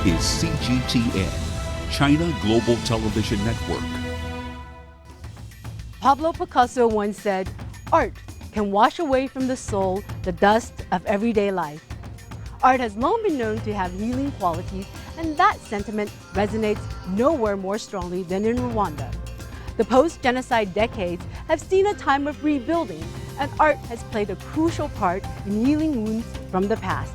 is CGTN, China Global Television Network. Pablo Picasso once said, "Art can wash away from the soul the dust of everyday life." Art has long been known to have healing qualities, and that sentiment resonates nowhere more strongly than in Rwanda. The post-genocide decades have seen a time of rebuilding, and art has played a crucial part in healing wounds from the past.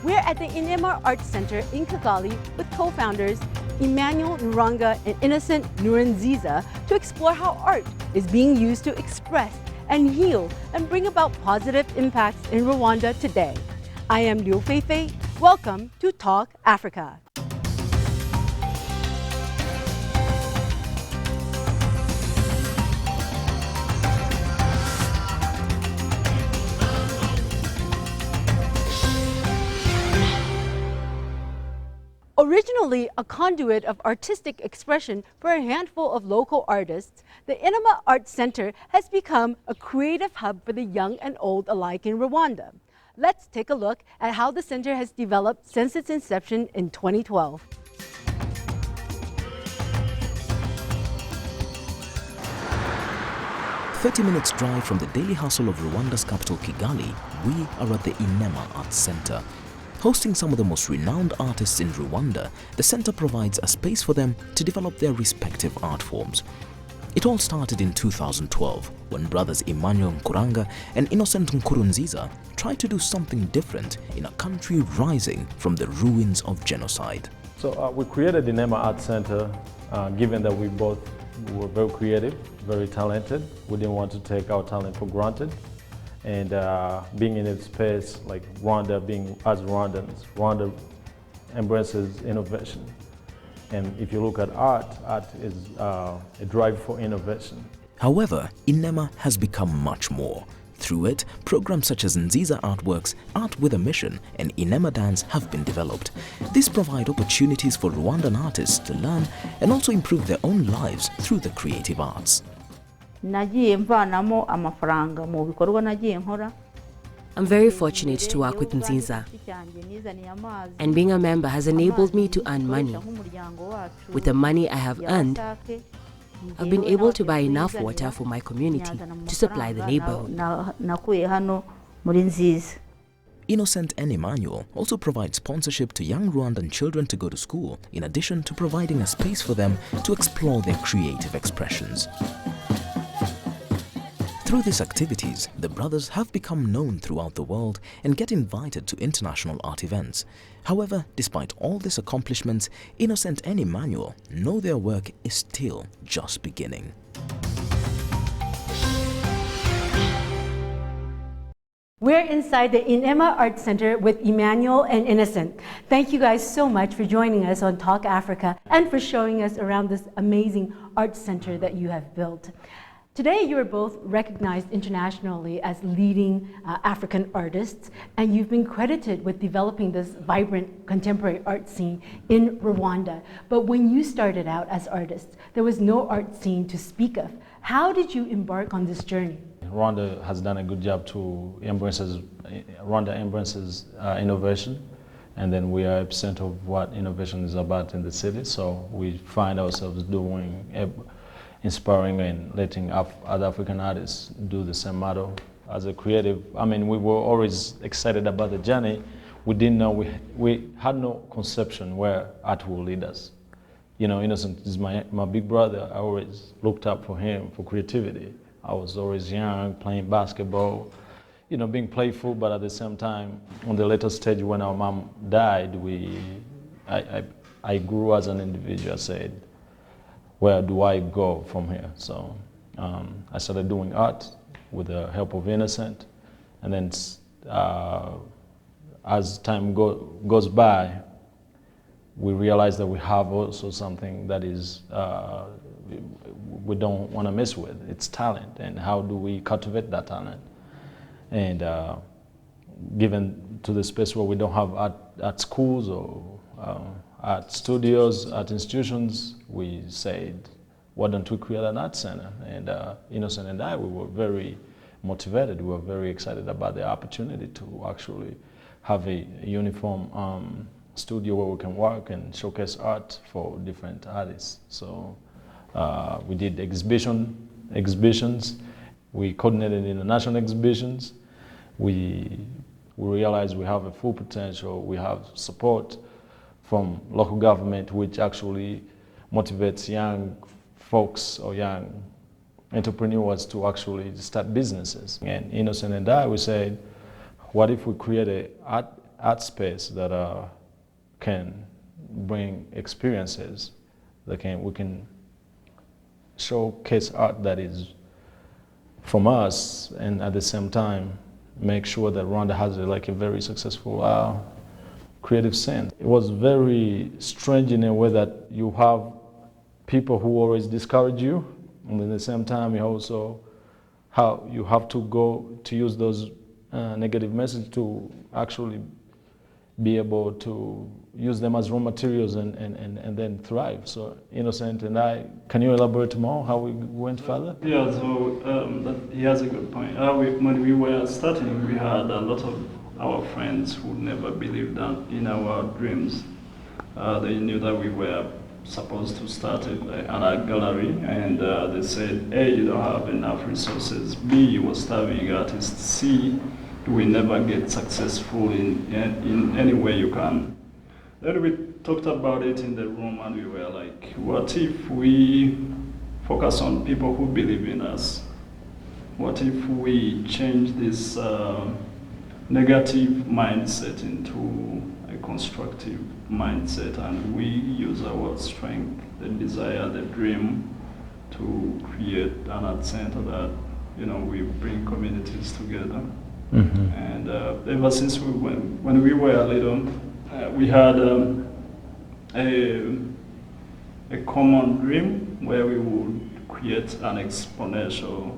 We're at the Inema Arts Centre in Kigali with co-founders Emmanuel, Nkuranga, and Innocent Nkurunziza to explore how art is being used to express and heal and bring about positive impacts in Rwanda today. I am Liu Feifei. Welcome to Talk Africa. Originally a conduit of artistic expression for a handful of local artists, the Inema Arts Centre has become a creative hub for the young and old alike in Rwanda. Let's take a look at how the center has developed since its inception in 2012. "30 minutes drive from the daily hustle of Rwanda's capital Kigali, we are at the Inema Arts Centre. Hosting some of the most renowned artists in Rwanda, the center provides a space for them to develop their respective art forms. It all started in 2012 when brothers Emmanuel Nkuranga and Innocent Nkurunziza tried to do something different in a country rising from the ruins of genocide. So we created the Nema Arts Centre given that we both were very creative, very talented. We didn't want to take our talent for granted. And being in a space like Rwanda, being as Rwandans, Rwanda embraces innovation. And if you look at art, art is a drive for innovation. However, Inema has become much more. Through it, programs such as Nziza Artworks, Art with a Mission, and Inema Dance have been developed. These provide opportunities for Rwandan artists to learn and also improve their own lives through the creative arts. I'm very fortunate to work with Nziza, and being a member has enabled me to earn money. With the money I have earned, I've been able to buy enough water for my community to supply the neighborhood. Innocent and Emmanuel also provide sponsorship to young Rwandan children to go to school, in addition to providing a space for them to explore their creative expressions. Through these activities, the brothers have become known throughout the world and get invited to international art events. However, despite all these accomplishments, Innocent and Emmanuel know their work is still just beginning. We're inside the Inema Arts Centre with Emmanuel and Innocent. Thank you guys so much for joining us on Talk Africa and for showing us around this amazing art center that you have built. Today, you are both recognized internationally as leading African artists, and you've been credited with developing this vibrant contemporary art scene in Rwanda. But when you started out as artists, there was no art scene to speak of. How did you embark on this journey? Rwanda has done a good job to Rwanda embraces innovation, and then we are epicenter of what innovation is about in the city, so we find ourselves doing inspiring and letting other African artists do the same model. As a creative, I mean, we were always excited about the journey. We didn't know, we had no conception where art will lead us. You know, Innocent is my big brother. I always looked up for him for creativity. I was always young, playing basketball, you know, being playful, but at the same time, on the later stage when our mom died, I grew as an individual. I said, where do I go from here? So I started doing art with the help of Innocent, and then as time goes by, we realize that we have also something that is we don't want to mess with. It's talent, and how do we cultivate that talent? And given to the space where we don't have art schools or art studios, art institutions, we said, why don't we create an art center? And Innocent and I, we were very motivated. We were very excited about the opportunity to actually have a uniform studio where we can work and showcase art for different artists. So we did exhibitions, we coordinated international exhibitions, we realized we have a full potential, we have support from local government, which actually motivates young folks or young entrepreneurs to actually start businesses. And Innocent and I, we said, what if we create an art space that can bring experiences, that we can showcase art that is from us, and at the same time make sure that Rwanda has a very successful creative scene. It was very strange in a way that you have people who always discourage you, and at the same time you have to go to use those negative messages to actually be able to use them as raw materials and then thrive. So Innocent and I, can you elaborate more how we went further? Yeah, so he has a good point. When we were starting, we had a lot of our friends who never believed in our dreams. They knew that we were supposed to start an art gallery, and they said, A, you don't have enough resources, B, you were starving artists, C, you will never get successful in any way you can. Then we talked about it in the room, and we were like, what if we focus on people who believe in us? What if we change this negative mindset into a constructive mindset, and we use our strength, the desire, the dream to create an art center that, we bring communities together. Mm-hmm. And ever since when we were little, we had a common dream where we would create an exponential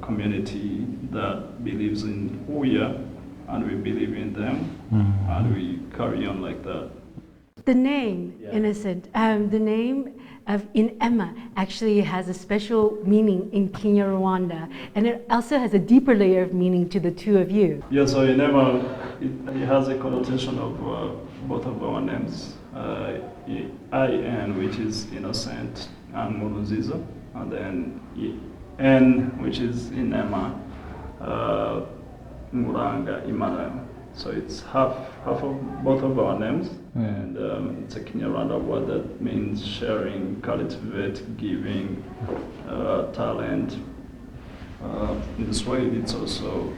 community that believes in who we are, and we believe in them, mm-hmm. and we carry on like that. The name, yeah. Innocent, the name of Inema actually has a special meaning in Kenya, Rwanda, and it also has a deeper layer of meaning to the two of you. Yeah, so Nema, it has a connotation of both of our names. I-N, which is innocent, and Nkurunziza, and then N, which is Inema, Nkuranga, Emmanuel. So it's half of both of our names, and it's a Kinyarwanda word that means sharing, cultivate, giving, talent. In Swahili, it's also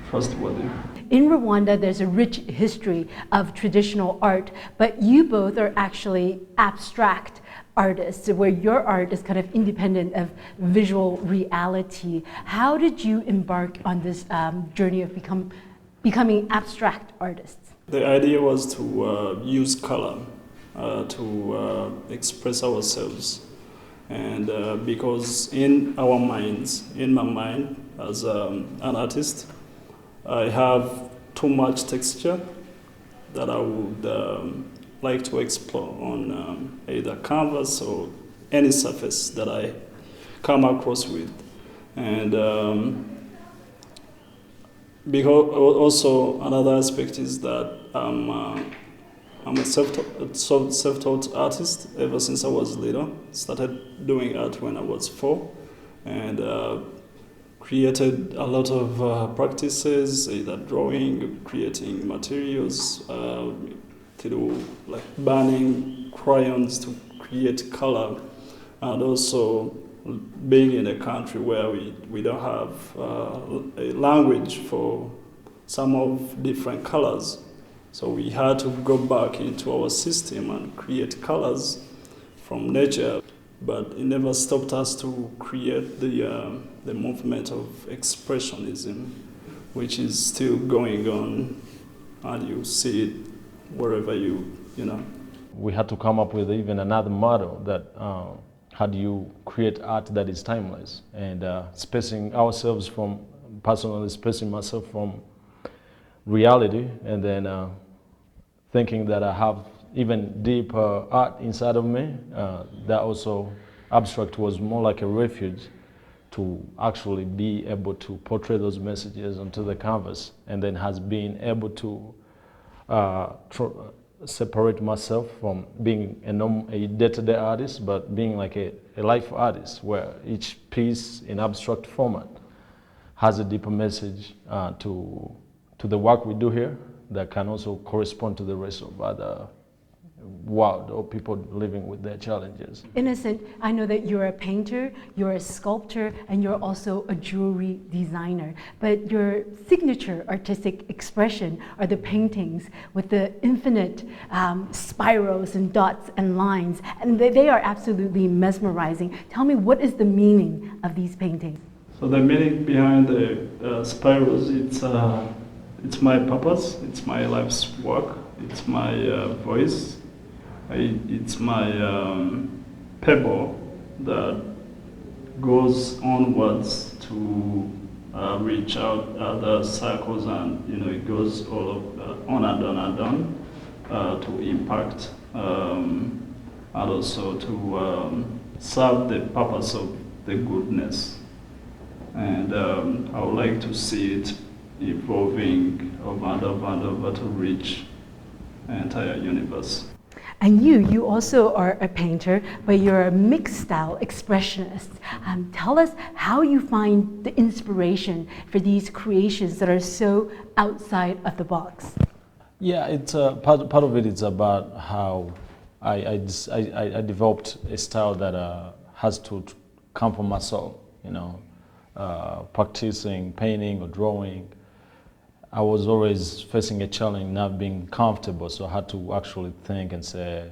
trustworthy. In Rwanda, there's a rich history of traditional art, but you both are actually abstract artists, where your art is kind of independent of visual reality. How did you embark on this journey of becoming abstract artists? The idea was to use color to express ourselves, and because in our minds, in my mind as an artist, I have too much texture that I would like to explore on either canvas or any surface that I come across with. And because also another aspect is that I'm a self-taught artist ever since I was little. Started doing art when I was 4, and created a lot of practices, either drawing, creating materials, to do like burning crayons to create color, and also being in a country where we don't have a language for some of different colors. So we had to go back into our system and create colors from nature, but it never stopped us to create the movement of expressionism, which is still going on, and you see it wherever you know. We had to come up with even another model that how do you create art that is timeless, and spacing ourselves from, personally spacing myself from reality, and then thinking that I have even deeper art inside of me, that also abstract was more like a refuge to actually be able to portray those messages onto the canvas, and then has been able to separate myself from being a day-to-day artist, but being like a life artist, where each piece in abstract format has a deeper message to the work we do here that can also correspond to the rest of other world or people living with their challenges. Innocent, I know that you're a painter, you're a sculptor, and you're also a jewelry designer. But your signature artistic expression are the paintings with the infinite spirals and dots and lines, and they are absolutely mesmerizing. Tell me, what is the meaning of these paintings? So the meaning behind the spirals, it's my purpose, it's my life's work, it's my voice. It's my pebble that goes onwards to reach out other circles, and it goes all of, on and on and on to impact and also to serve the purpose of the goodness. And I would like to see it evolving over and over and over to reach the entire universe. And you also are a painter, but you're a mixed style expressionist. Tell us how you find the inspiration for these creations that are so outside of the box. Yeah, it's part of it is about how I developed a style that has to come from my soul. Practicing painting or drawing, I was always facing a challenge not being comfortable, so I had to actually think and say,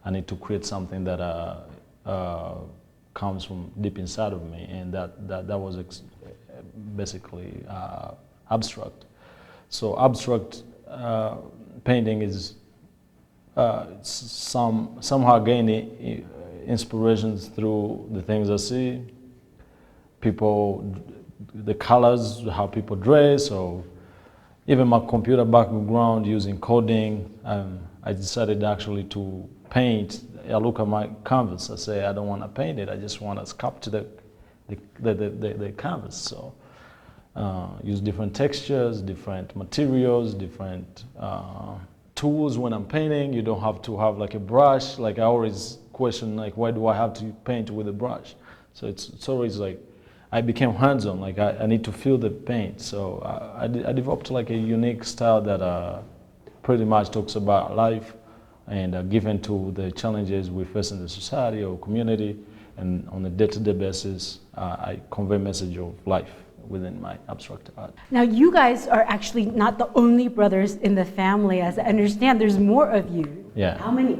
I need to create something that comes from deep inside of me, and that was basically abstract. So abstract painting is somehow gaining inspirations through the things I see, people, the colors, how people dress, or even my computer background using coding. I decided actually to paint. I look at my canvas, I say I don't want to paint it, I just want to sculpt the canvas. So use different textures, different materials, different tools when I'm painting. You don't have to have like a brush. Like I always question, like, why do I have to paint with a brush? So it's always like, I became hands-on, like I need to feel the paint. So I developed like a unique style that pretty much talks about life and given to the challenges we face in the society or community, and on a day-to-day basis, I convey message of life within my abstract art. Now you guys are actually not the only brothers in the family, as I understand there's more of you. Yeah. How many?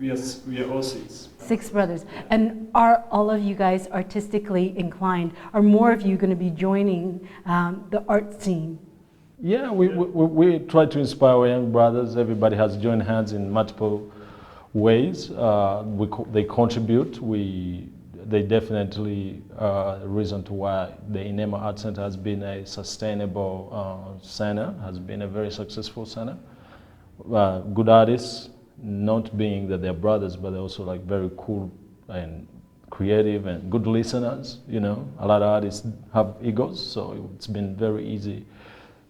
We are all six. 6 brothers. And are all of you guys artistically inclined? Are more of you going to be joining the art scene? Yeah, we try to inspire our young brothers. Everybody has joined hands in multiple ways. They contribute. They definitely a reason to why the Inema Arts Centre has been a sustainable center, has been a very successful center. Good artists, not being that they're brothers, but they're also like very cool and creative and good listeners. A lot of artists have egos, so it's been very easy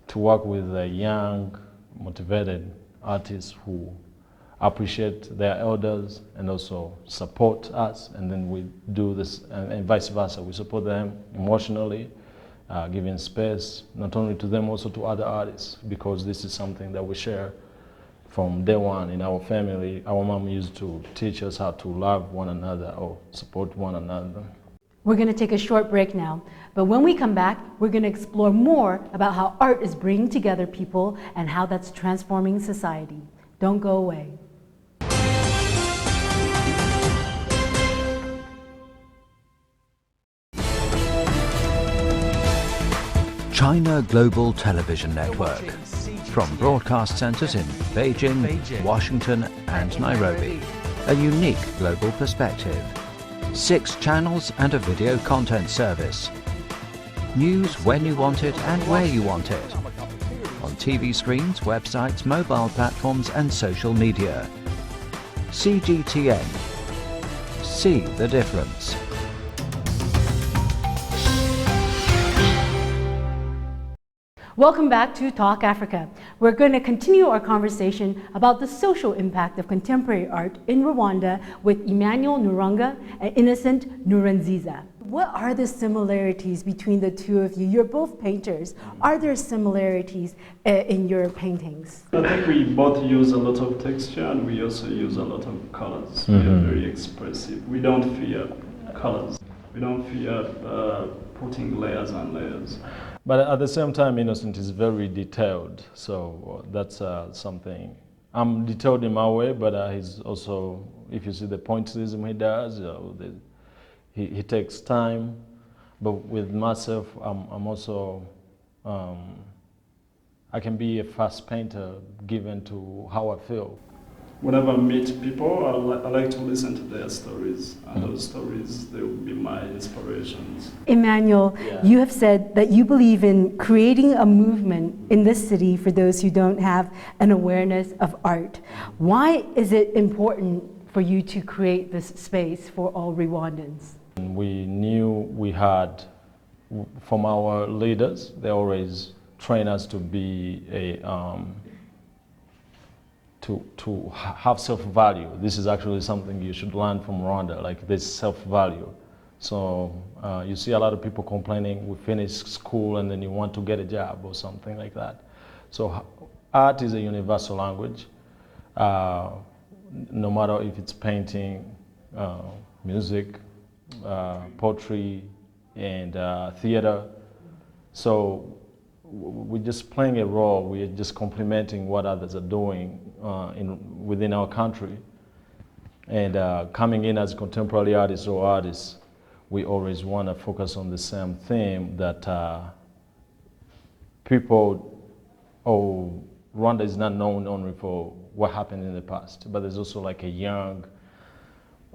to work with young, motivated artists who appreciate their elders and also support us, and then we do this and vice versa. We support them emotionally, giving space not only to them, also to other artists, because this is something that we share from day one in our family. Our mom used to teach us how to love one another or support one another. We're going to take a short break now, but when we come back, we're going to explore more about how art is bringing together people and how that's transforming society. Don't go away. China Global Television Network. From broadcast centers in Beijing, Washington, and Nairobi. A unique global perspective. 6 channels and a video content service. News when you want it and where you want it. On TV screens, websites, mobile platforms, and social media. CGTN. See the difference. Welcome back to Talk Africa. We're going to continue our conversation about the social impact of contemporary art in Rwanda with Emmanuel Nkuranga and Innocent Nkurunziza. What are the similarities between the two of you? You're both painters. Are there similarities in your paintings? I think we both use a lot of texture and we also use a lot of colors. We are very expressive. We don't fear colors. We don't fear putting layers and layers. But at the same time, Innocent is very detailed. So that's something. I'm detailed in my way, but he's also, if you see the pointillism he does, he takes time. But with myself, I'm also, I can be a fast painter given to how I feel. Whenever I meet people, I like to listen to their stories, and those stories, they will be my inspirations. Emmanuel, you have said that you believe in creating a movement in this city for those who don't have an awareness of art. Why is it important for you to create this space for all Rwandans? We knew we had, from our leaders, they always train us to be a, to have self-value. This is actually something you should learn from Rwanda, like this self-value. So you see a lot of people complaining, we finish school and then you want to get a job or something like that. So art is a universal language. No matter if it's painting, music, poetry, and theater. So we're just playing a role. We're just complementing what others are doing within our country. And coming in as contemporary artists or artists, we always want to focus on the same theme that people, Rwanda is not known only for what happened in the past, but there's also like a young,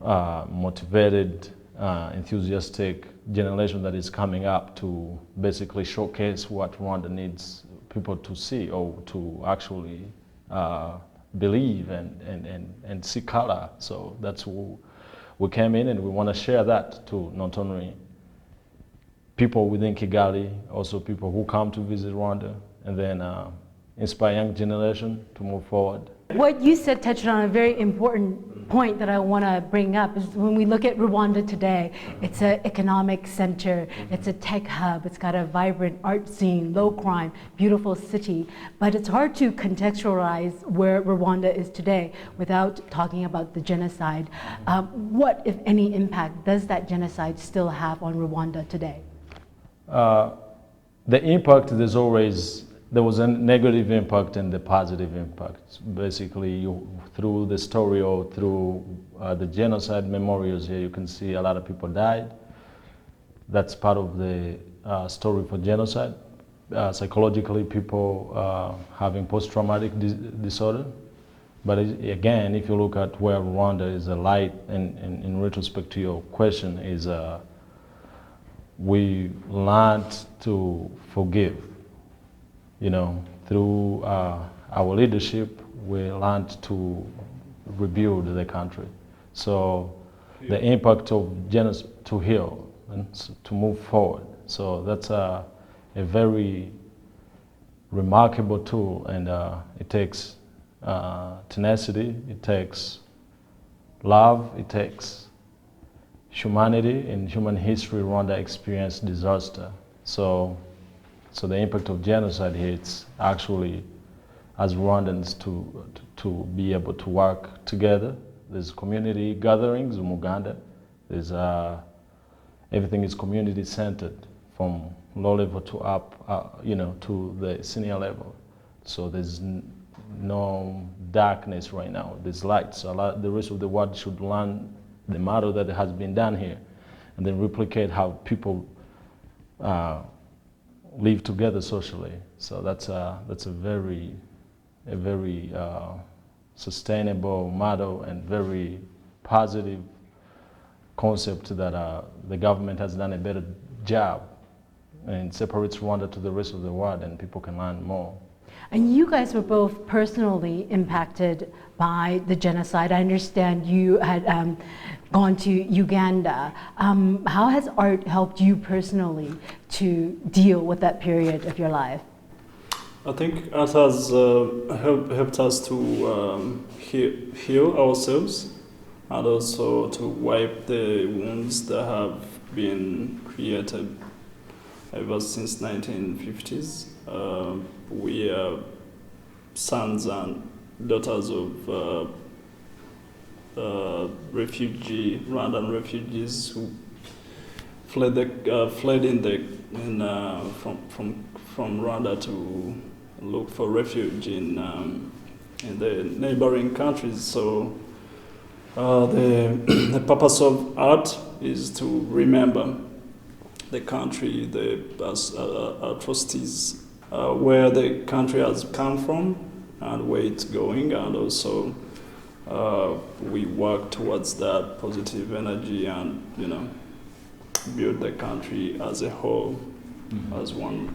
motivated, enthusiastic generation that is coming up to basically showcase what Rwanda needs people to see or to actually believe and see color. So that's who we came in, and we want to share that to not only people within Kigali, also people who come to visit Rwanda, and then inspire young generation to move forward. What you said touched on a very important point that I want to bring up is when we look at Rwanda today, it's an economic center, it's a tech hub, it's got a vibrant art scene, low crime, beautiful city, but it's hard to contextualize where Rwanda is today without talking about the genocide. What, if any, impact does that genocide still have on Rwanda today? The impact, there was a negative impact and the positive impact. Basically, through the story or through the genocide memorials here, you can see a lot of people died. That's part of the story for genocide. Psychologically, people having post-traumatic disorder. But again, if you look at where Rwanda is a light, and in retrospect to your question, is we learned to forgive. You know, through our leadership, we learned to rebuild the country. So the impact of genocide to heal and to move forward. So that's a very remarkable tool, and it takes tenacity, it takes love, it takes humanity. In human history, Rwanda experienced disaster. So the impact of genocide here, it's actually, as Rwandans, to be able to work together. There's community gatherings, umuganda. There's everything is community centered, from low level to up, to the senior level. So there's no darkness right now. There's light. So the rest of the world should learn the model that has been done here, and then replicate how people live together socially. So that's a very sustainable model and very positive concept that the government has done a better job, and separates Rwanda to the rest of the world, and people can learn more. And you guys were both personally impacted by the genocide. I understand you had gone to Uganda. How has art helped you personally to deal with that period of your life? I think art has helped us to heal ourselves and also to wipe the wounds that have been created ever since 1950s. We are sons and daughters of Rwandan refugees who fled from Rwanda to look for refuge in the neighboring countries. So the purpose of art is to remember the country, the atrocities, where the country has come from and where it's going, and also we work towards that positive energy and, you know, build the country as a whole, as one.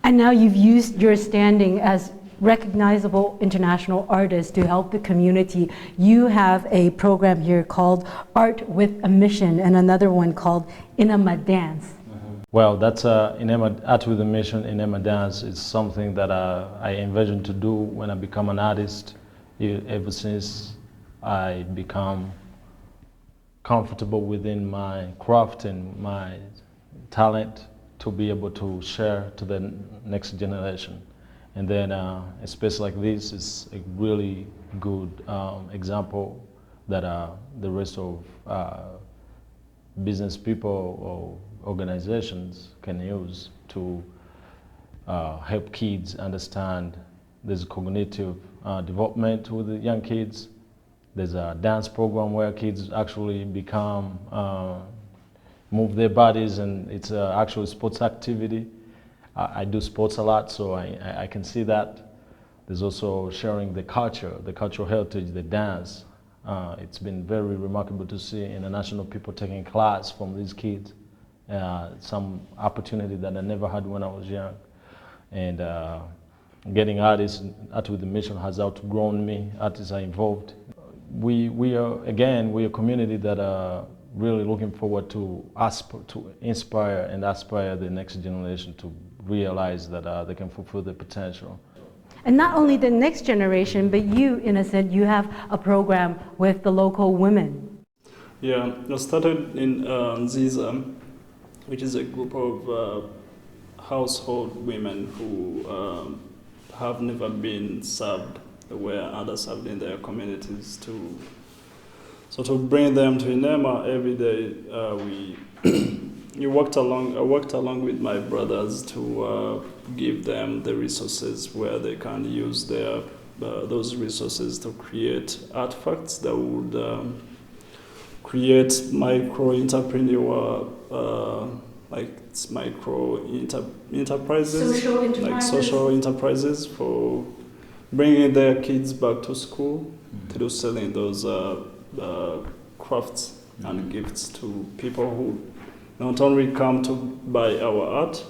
And now you've used your standing as recognizable international artist to help the community. You have a program here called Art with a Mission and another one called Inema Dance. Well, that's Inema Art with a Mission. Inema Dance is something that I envision to do when I become an artist. Ever since I become comfortable within my craft and my talent, to be able to share to the next generation. And then a space like this is a really good example that the rest of business people or organizations can use to help kids understand there's cognitive development with the young kids. There's a dance program where kids actually become move their bodies, and it's an actual sports activity. I do sports a lot, so I can see that. There's also sharing the cultural heritage, the dance. It's been very remarkable to see international people taking class from these kids. Some opportunity that I never had when I was young. And getting artists, Art with the Mission has outgrown me. Artists are involved. We are a community that are really looking forward to inspire and aspire the next generation to realize that they can fulfill their potential. And not only the next generation, but you, in a sense, you have a program with the local women. Yeah, I started in Nziza, which is a group of household women who have never been served where others served in their communities. To bring them to Nema every day, I worked along with my brothers to give them the resources where they can use those resources to create artifacts that would create micro-entrepreneur, enterprises, social enterprises for bringing their kids back to school to do selling those crafts and gifts to people who not only come to buy our art,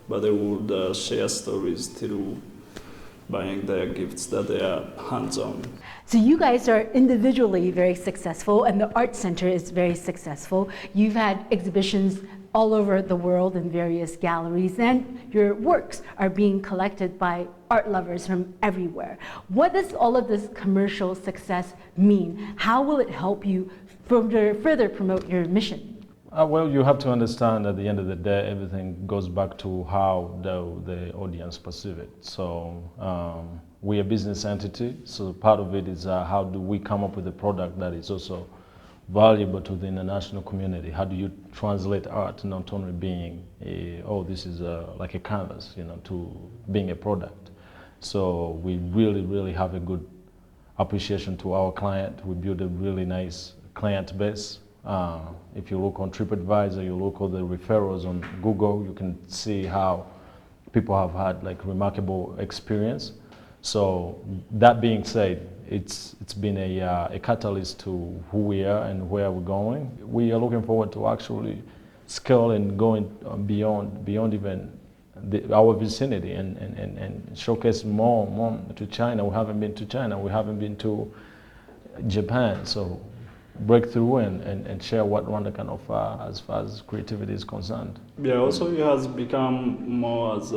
but they would share stories through buying their gifts that they are hands-on. So you guys are individually very successful, and the Art Center is very successful. You've had exhibitions all over the world in various galleries, and your works are being collected by art lovers from everywhere. What does all of this commercial success mean? How will it help you further promote your mission? Well, you have to understand at the end of the day, everything goes back to how the audience perceive it. So we're a business entity, so part of it is how do we come up with a product that is also valuable to the international community? How do you translate art not only being this is like a canvas, to being a product? So we really have a good appreciation to our client. We build a really nice client base. If you look on TripAdvisor, you look at the referrals on Google, you can see how people have had remarkable experience. So that being said, it's been a catalyst to who we are and where we're going. We are looking forward to actually scale and going beyond even our vicinity and showcase more to China. We haven't been to China, we haven't been to Japan, so break through and share what Rwanda can offer as far as creativity is concerned. Yeah, also it has become more as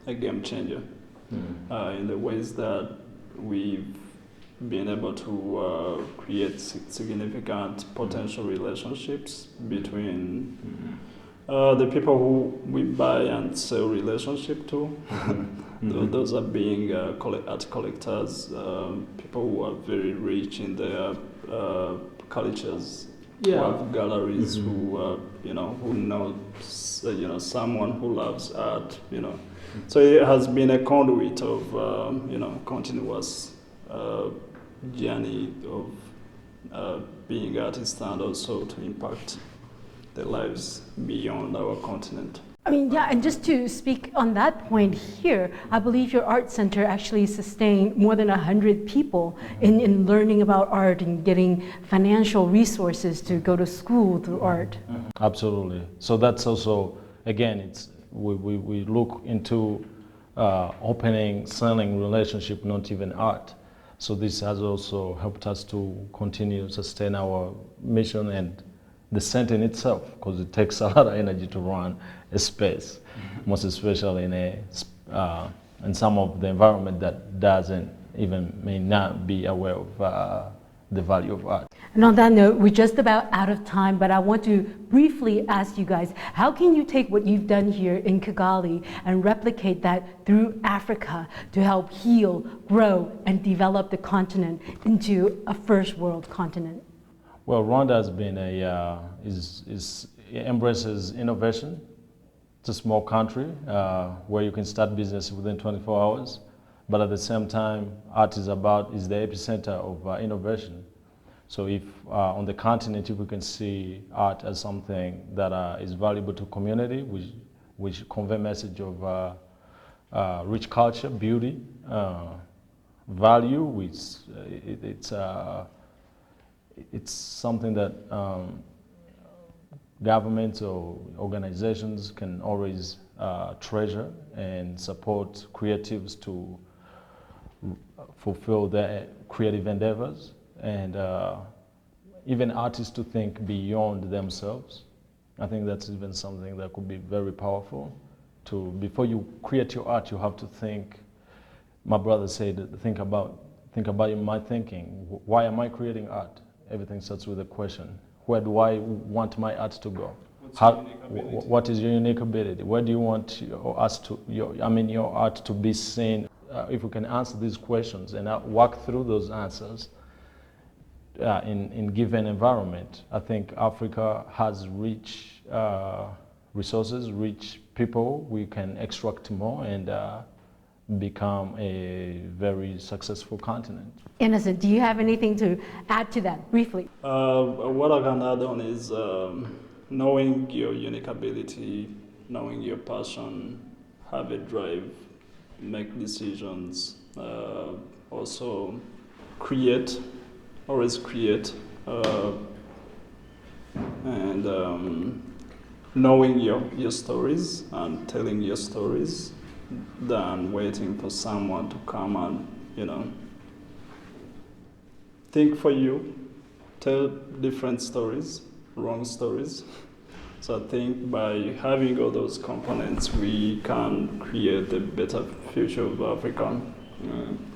a game changer in the ways that we've been able to create significant potential relationships between the people who we buy and sell relationship to. Those are being art collectors, people who are very rich in their cultures, who have galleries, who who know someone who loves art, So it has been a conduit of continuous journey of being artists and also to impact their lives beyond our continent. I mean, yeah, and just to speak on that point here, I believe your art center actually sustained more than 100 people in learning about art and getting financial resources to go to school through art. Absolutely. So that's also, again, we look into opening, selling relationship, not even art. So this has also helped us to continue to sustain our mission and the center in itself, because it takes a lot of energy to run a space, most especially in some of the environment that may not be aware of the value of art. And on that note, we're just about out of time, but I want to briefly ask you guys, how can you take what you've done here in Kigali and replicate that through Africa to help heal, grow, and develop the continent into a first world continent? Well, Rwanda has been embraces innovation. It's a small country where you can start business within 24 hours, but at the same time, art is the epicenter of innovation. So if on the continent, if we can see art as something that is valuable to community, which convey message of rich culture, beauty, value, it's something that governments or organizations can always treasure and support creatives to fulfill their creative endeavors, and even artists to think beyond themselves. I think that's even something that could be very powerful. Before you create your art, you have to think. My brother said, think about my thinking. Why am I creating art? Everything starts with a question. Where do I want my art to go? What is your unique ability? Where do you want your art to be seen? If we can answer these questions and walk through those answers in given environment, I think Africa has rich resources, rich people. We can extract more and become a very successful continent. Innocent, do you have anything to add to that briefly? What I can add on is knowing your unique ability, knowing your passion, have a drive, make decisions, also always create, and knowing your stories and telling your stories than waiting for someone to come and, think for you, tell different stories, wrong stories. So I think by having all those components, we can create a better future of Africa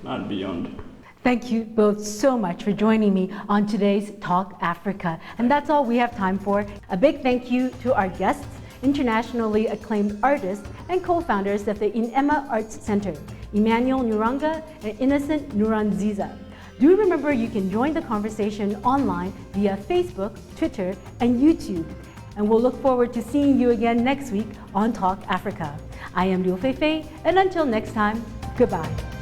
and beyond. Thank you both so much for joining me on today's Talk Africa. And that's all we have time for. A big thank you to our guests, internationally acclaimed artists and co-founders of the Inema Arts Centre, Emmanuel Nkuranga and Innocent Nkurunziza. Do remember you can join the conversation online via Facebook, Twitter, and YouTube. And we'll look forward to seeing you again next week on Talk Africa. I am Liu Feifei, and until next time, goodbye.